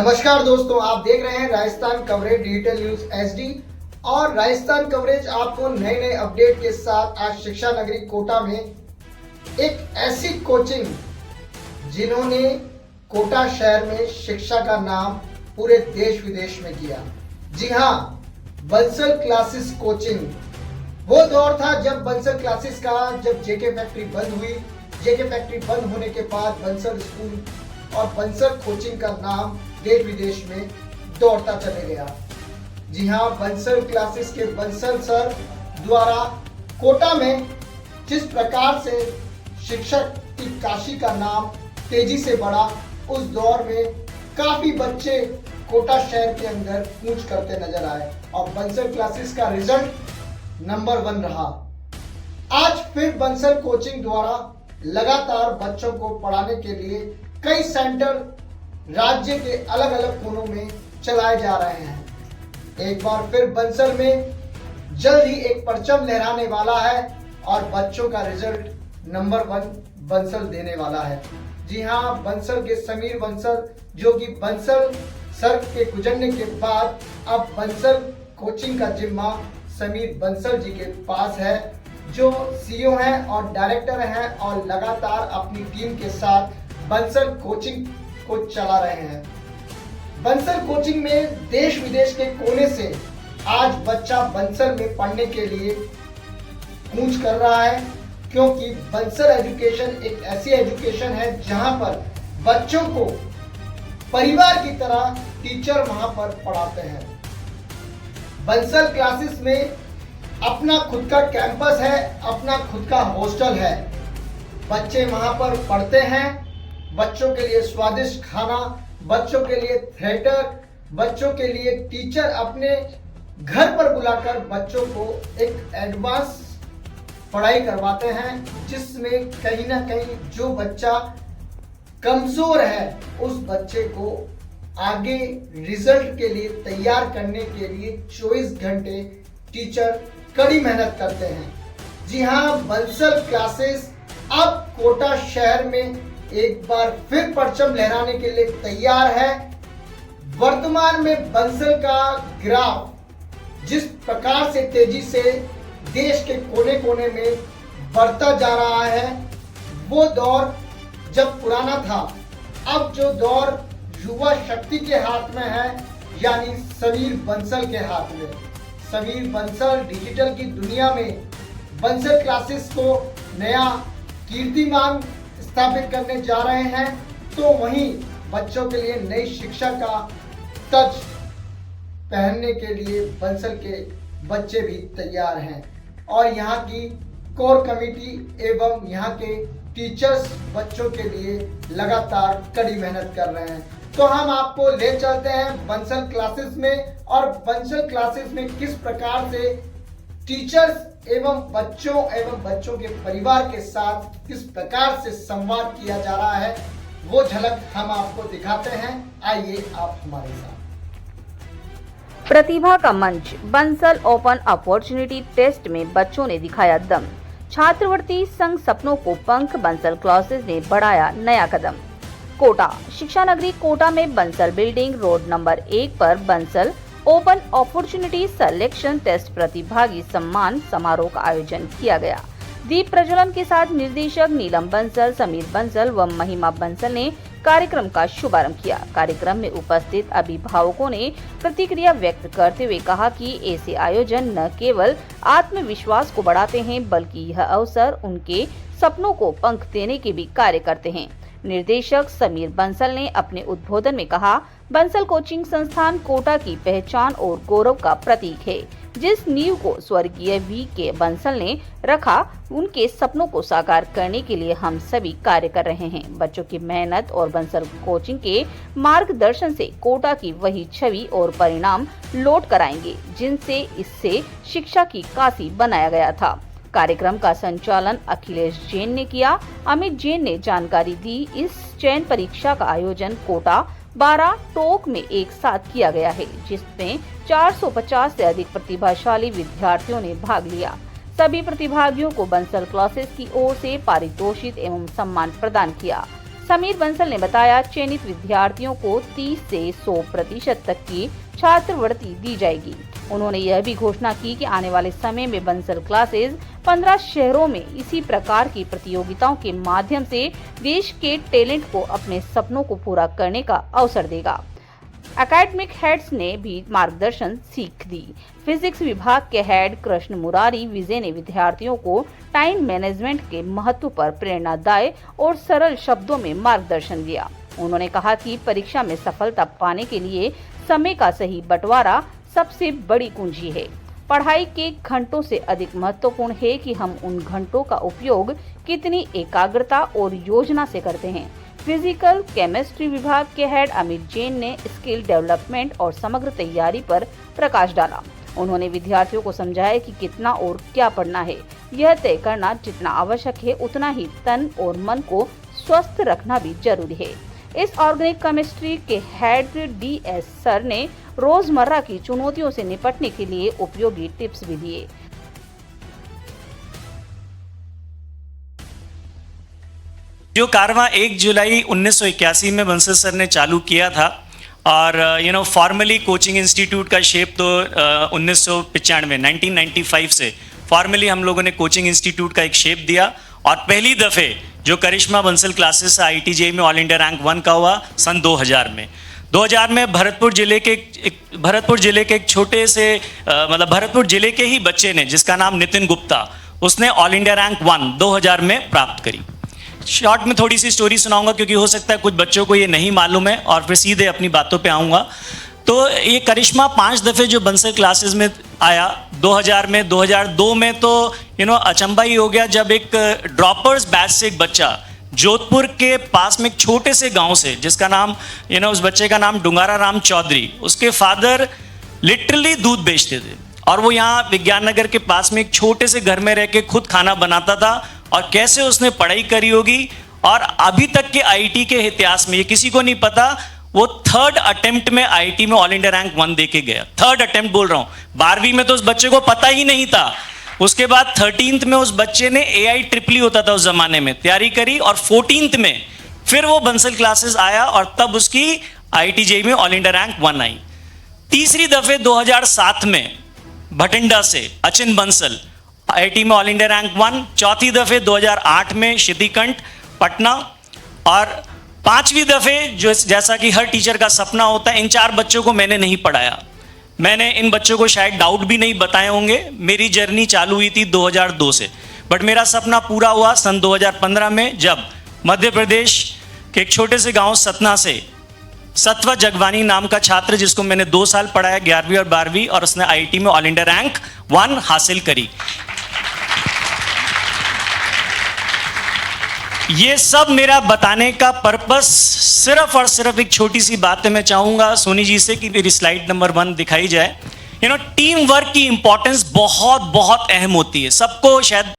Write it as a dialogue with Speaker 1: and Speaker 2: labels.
Speaker 1: नमस्कार दोस्तों, आप देख रहे हैं Rajasthan coverage digital news HD. और राजस्थान कवरेज आपको नए नए अपडेट के साथ आज शिक्षा नगरी कोटा में एक ऐसी कोचिंग जिन्होंने कोटा शहर में शिक्षा का नाम पूरे देश विदेश में किया। जी हाँ, बंसल क्लासेस कोचिंग। वो दौर था जब बंसल क्लासेस का जब जेके फैक्ट्री बंद हुई। जेके फैक्ट्री बंद होने के बाद बंसल स्कूल और बंसल कोचिंग का नाम देश विदेश में दौड़ता चले गया। जी हाँ, बंसल क्लासेस के बंसल सर द्वारा कोटा में जिस प्रकार से शिक्षक की काशी का नाम तेजी से बढ़ा, उस दौर में काफी बच्चे कोटा शहर के अंदर कूच करते नजर आए और बंसल क्लासेस का रिजल्ट नंबर 1 रहा। आज फिर बंसल कोचिंग द्वारा लगातार बच्चों को पढ़ाने के लिए कई सेंटर राज्य के अलग अलग कोनों में चलाए जा रहे हैं। एक बार फिर बंसल में जल्द ही एक परचम लहराने वाला है और बच्चों का रिजल्ट नंबर 1 बंसल देने वाला है। जी हाँ, बंसल के समीर बंसल, जो कि बंसल सर के गुजरने के बाद अब बंसल कोचिंग का जिम्मा समीर बंसल जी के पास है, जो सीईओ हैं और डायरेक्टर हैं और लगातार अपनी टीम के साथ बंसल कोचिंग को चला रहे हैं। बंसल कोचिंग में देश विदेश के कोने से आज बच्चा बंसल में पढ़ने के लिए कूच कर रहा है, क्योंकि बंसल एजुकेशन एक ऐसी एजुकेशन है जहां पर बच्चों को परिवार की तरह टीचर वहां पर पढ़ाते हैं। बंसल क्लासेस में अपना खुद का कैंपस है, अपना खुद का हॉस्टल है। बच्चे वहां पर पढ़ते हैं। बच्चों के लिए स्वादिष्ट खाना, बच्चों के लिए थिएटर, बच्चों के लिए टीचर अपने घर पर बुलाकर बच्चों को एक एडवांस पढ़ाई करवाते हैं, जिसमें कहीं ना कहीं जो बच्चा कमजोर है उस बच्चे को आगे रिजल्ट के लिए तैयार करने के लिए 24 घंटे टीचर कड़ी मेहनत करते हैं। जी हाँ, बंसल क्लासेस अब कोटा शहर में एक बार फिर परचम लहराने के लिए तैयार है। वर्तमान में बंसल का ग्राफ जिस प्रकार से तेजी से देश के कोने कोने में बढ़ता जा रहा है, वो दौर जब पुराना था, अब जो दौर युवा शक्ति के हाथ में है, यानी समीर बंसल के हाथ में। समीर बंसल डिजिटल की दुनिया में बंसल क्लासेस को नया कीर्तिमान स्थापित करने जा रहे हैं, तो वहीं बच्चों के लिए नई शिक्षा का टच पहनने के लिए बंसल के बच्चे भी तैयार हैं और यहाँ की कोर कमेटी एवं यहाँ के टीचर्स बच्चों के लिए लगातार कड़ी मेहनत कर रहे हैं। तो हम आपको ले चलते हैं बंसल क्लासेस में, और बंसल क्लासेस में किस प्रकार से टीचर्स एवं बच्चों के परिवार के साथ किस प्रकार से संवाद किया जा रहा है, वो झलक हम आपको दिखाते हैं। आइए आप हमारे साथ।
Speaker 2: प्रतिभा का मंच, बंसल ओपन अपॉर्चुनिटी टेस्ट में बच्चों ने दिखाया दम। छात्रवृत्ति संग सपनों को पंख, बंसल क्लासेस ने बढ़ाया नया कदम। कोटा, शिक्षा नगरी कोटा में बंसल बिल्डिंग रोड नंबर 1 पर Bansal open opportunity selection test प्रतिभागी सम्मान समारोह का आयोजन किया गया। दीप प्रज्वलन के साथ निर्देशक नीलम बंसल, समीर बंसल व महिमा बंसल ने कार्यक्रम का शुभारंभ किया। कार्यक्रम में उपस्थित अभिभावकों ने प्रतिक्रिया व्यक्त करते हुए कहा कि ऐसे आयोजन न केवल आत्मविश्वास को बढ़ाते हैं, बल्कि यह अवसर उनके सपनों को पंख देने के भी कार्य करते हैं। निर्देशक समीर बंसल ने अपने उद्बोधन में कहा, बंसल कोचिंग संस्थान कोटा की पहचान और गौरव का प्रतीक है। जिस नींव को स्वर्गीय वी के बंसल ने रखा, उनके सपनों को साकार करने के लिए हम सभी कार्य कर रहे हैं। बच्चों की मेहनत और बंसल कोचिंग के मार्गदर्शन से कोटा की वही छवि और परिणाम लौट कर आएंगे, जिनसे इससे शिक्षा की काशी बनाया गया था। कार्यक्रम का संचालन अखिलेश जैन ने किया। अमित जैन ने जानकारी दी। इस चयन परीक्षा का आयोजन कोटा 12 टोक में एक साथ किया गया है, जिसमें 450 से अधिक प्रतिभाशाली विद्यार्थियों ने भाग लिया। सभी प्रतिभागियों को बंसल क्लासेस की ओर से पारितोषिक एवं सम्मान प्रदान किया। समीर बंसल ने बताया, चयनित विद्यार्थियों को 30 से 100% तक की छात्रवृत्ति दी जाएगी। उन्होंने यह भी घोषणा की कि आने वाले समय में बंसल क्लासेस 15 शहरों में इसी प्रकार की प्रतियोगिताओं के माध्यम से देश के टैलेंट को अपने सपनों को पूरा करने का अवसर देगा। एकेडमिक हेड्स ने भी मार्गदर्शन सीख दी। फिजिक्स विभाग के हेड कृष्ण मुरारी विजय ने विद्यार्थियों को टाइम मैनेजमेंट के महत्व पर प्रेरणादायक और सरल शब्दों में मार्गदर्शन दिया। उन्होंने कहा कि परीक्षा में सफलता पाने के लिए समय का सही बंटवारा सबसे बड़ी कुंजी है। पढ़ाई के घंटों से अधिक महत्वपूर्ण है कि हम उन घंटों का उपयोग कितनी एकाग्रता और योजना से करते हैं। फिजिकल केमिस्ट्री विभाग के हेड अमित जैन ने स्किल डेवलपमेंट और समग्र तैयारी पर प्रकाश डाला। उन्होंने विद्यार्थियों को समझाया कि कितना और क्या पढ़ना है। यह तय करना जितना आवश्यक है, उतना ही तन और मन को स्वस्थ रखना भी जरूरी है। इस ऑर्गेनिक केमिस्ट्री के हेड DS सर ने रोजमर्रा की चुनौतियों से निपटने के लिए उपयोगी टिप्स भी दिए।
Speaker 3: जो कारवां 1 जुलाई 1981 में बंसल सर ने चालू किया था और फॉर्मली कोचिंग इंस्टीट्यूट का शेप तो 1995 से फॉर्मली हम लोगों ने कोचिंग इंस्टीट्यूट का एक शेप दिया और पहली दफ़े जो करिश्मा बंसल क्लासेस IIT-JEE में ऑल इंडिया रैंक 1 का हुआ सन 2000 में। 2000 में भरतपुर जिले के एक छोटे से भरतपुर जिले के ही बच्चे ने, जिसका नाम नितिन गुप्ता, उसने ऑल इंडिया रैंक 1 2000 में प्राप्त करी। शॉर्ट में थोड़ी सी स्टोरी सुनाऊंगा क्योंकि हो सकता है कुछ बच्चों को ये नहीं मालूम है और फिर सीधे अपनी बातों पे आऊँगा। तो ये करिश्मा 5 दफ़े जो बंसल क्लासेस में आया 2000 में, 2002 में तो अचंभा ही हो गया जब एक ड्रॉपर्स बैच से एक बच्चा जोधपुर के पास में एक छोटे से गांव से, जिसका नाम उस बच्चे का नाम डुंगारा राम चौधरी, उसके फादर लिटरली दूध बेचते थे और वो यहाँ विज्ञान नगर के पास में एक छोटे से घर में रह के खुद खाना बनाता था और कैसे उसने पढ़ाई करी होगी और अभी तक के IIT के इतिहास में ये किसी को नहीं पता, वो 3rd अटेम्प्ट में IIT में ऑल इंडिया रैंक 1 दे के गया। 3rd अटेम्प्ट बोल रहा हूँ। 12वीं में तो उस बच्चे को पता ही नहीं था। उसके बाद 13th में उस बच्चे ने AIEEE होता था उस जमाने में, तैयारी करी और 14th में फिर वो बंसल क्लासेस आया और तब उसकी IIT-JEE में ऑल इंडिया रैंक 1 आई। तीसरी दफ़े 2007 में भटिंडा से अचिन बंसल IIT में ऑल इंडिया रैंक 1, चौथी दफ़े 2008 में शितिकंठ पटना और 5वीं दफ़े जो जैसा कि हर टीचर का सपना होता है, इन 4 बच्चों को मैंने नहीं पढ़ाया। मैंने इन बच्चों को शायद डाउट भी नहीं बताए होंगे। मेरी जर्नी चालू हुई थी 2002 से, बट मेरा सपना पूरा हुआ सन 2015 में जब मध्य प्रदेश के एक छोटे से गांव सतना से सत्वा जगवानी नाम का छात्र, जिसको मैंने 2 साल पढ़ाया 11वीं और 12वीं, और उसने IIT में ऑल इंडिया रैंक 1 हासिल करी। ये सब मेरा बताने का पर्पस सिर्फ और सिर्फ एक छोटी सी बात है। मैं चाहूँगा सोनी जी से कि मेरी स्लाइड नंबर 1 दिखाई जाए। टीम वर्क की इंपॉर्टेंस बहुत बहुत अहम होती है। सबको शायद